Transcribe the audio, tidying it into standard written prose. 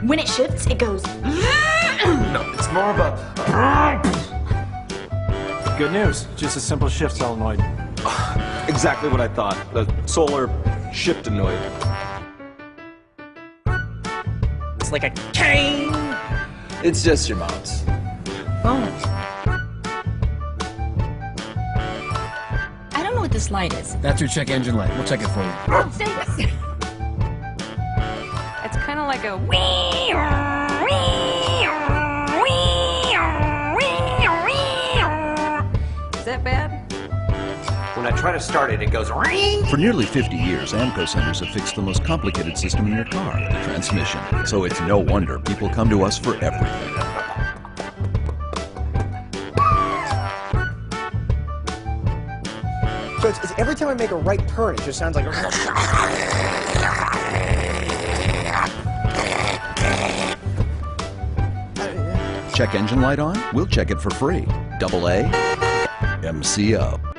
When it shifts, it goes. No, it's more of a... Good news, just a simple shift solenoid. Exactly what I thought. The solar shiftanoid. It's like a cane. It's just your mom's. Oh. I don't know what this light is. That's your check engine light. We'll check it for you. Oh, thanks. It's kind of like a Is that bad? When I try to start it, it goes ring. For nearly 50 years, AAMCO centers have fixed the most complicated system in your car, the transmission. So it's no wonder people come to us for everything. So it's every time I make a right turn, it just sounds like Check engine light on? We'll check it for free. AAMCO.